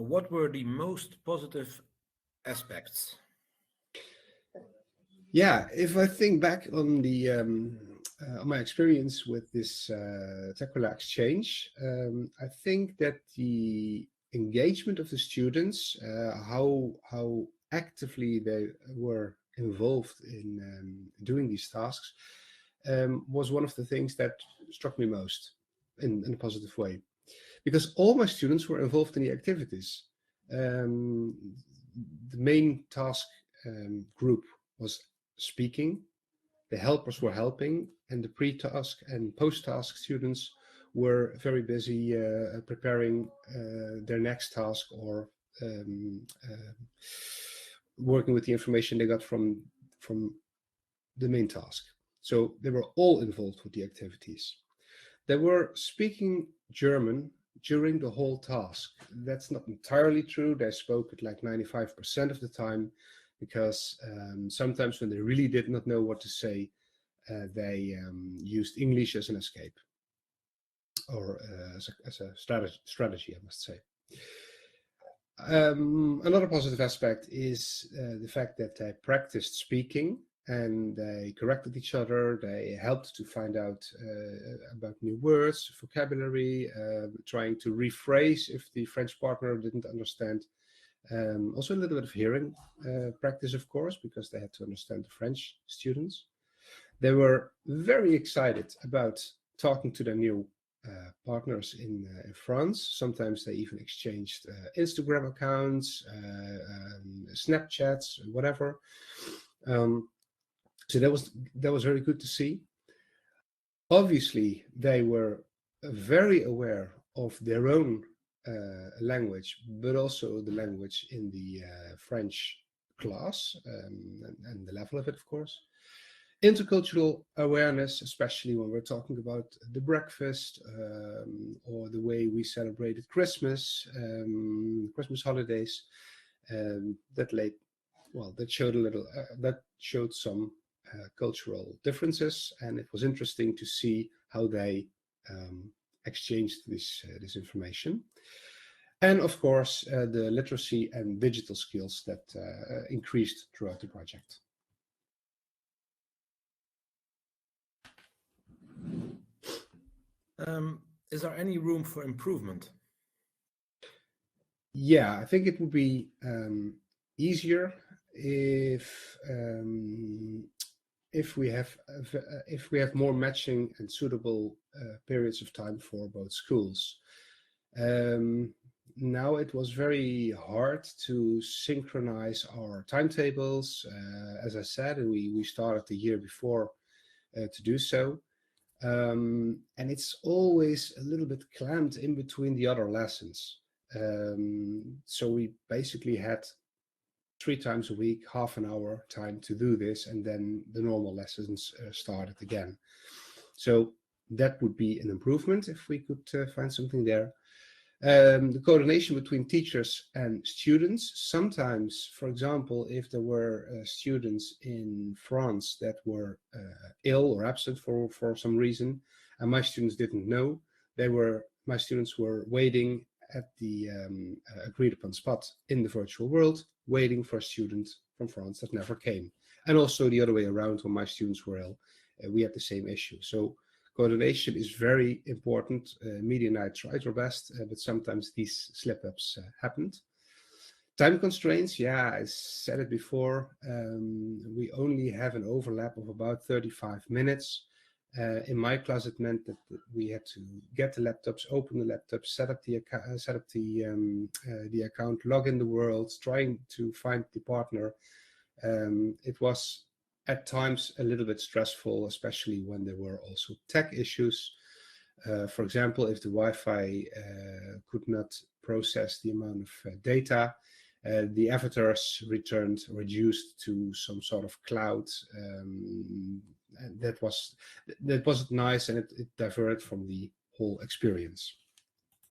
what were the most positive aspects? Yeah, if I think back on the on my experience with this Tequila exchange, I think that the engagement of the students, how actively they were involved in doing these tasks, was one of the things that struck me most in a positive way, because all my students were involved in the activities. Um, the main task group was speaking, the helpers were helping, and the pre-task and post-task students were very busy preparing their next task or working with the information they got from the main task. So they were all involved with the activities. They were speaking German during the whole task. That's not entirely true. They spoke it like 95% of the time, because sometimes when they really did not know what to say, they used English as an escape, or as a strategy, I must say. Another positive aspect is the fact that they practiced speaking and they corrected each other. They helped to find out about new words, vocabulary, trying to rephrase if the French partner didn't understand. Also a little bit of hearing practice, of course, because they had to understand the French students. They were very excited about talking to their new partners in France. Sometimes they even exchanged Instagram accounts, Snapchats, whatever. So that was very good to see. Obviously, they were very aware of their own language, but also the language in the French class, and the level of it, of course. Intercultural awareness, especially when we're talking about the breakfast, or the way we celebrated Christmas, Christmas holidays, that showed some cultural differences, and it was interesting to see how they exchanged this information. And of course, the literacy and digital skills that increased throughout the project. Is there any room for improvement? Yeah, I think it would be easier if we have more matching and suitable periods of time for both schools. Now it was very hard to synchronize our timetables. As I said, we started the year before to do so. And it's always a little bit clamped in between the other lessons. So we basically had 3 times a week, half an hour time to do this, and then the normal lessons started again. So that would be an improvement if we could find something there. The coordination between teachers and students. Sometimes, for example, if there were students in France that were ill or absent for some reason, and my students didn't know, my students were waiting at the agreed upon spot in the virtual world, waiting for a student from France that never came. And also the other way around, when my students were ill, we had the same issue. So coordination is very important. Media and I tried our best, but sometimes these slip-ups happened. Time constraints, yeah, I said it before. We only have an overlap of about 35 minutes. In my class, it meant that we had to get the laptops, open the laptops, set up the account, log in the world, trying to find the partner. It was at times a little bit stressful, especially when there were also tech issues. For example, if the Wi-Fi could not process the amount of data, the avatars returned reduced to some sort of cloud. And that wasn't nice, and it diverted from the whole experience.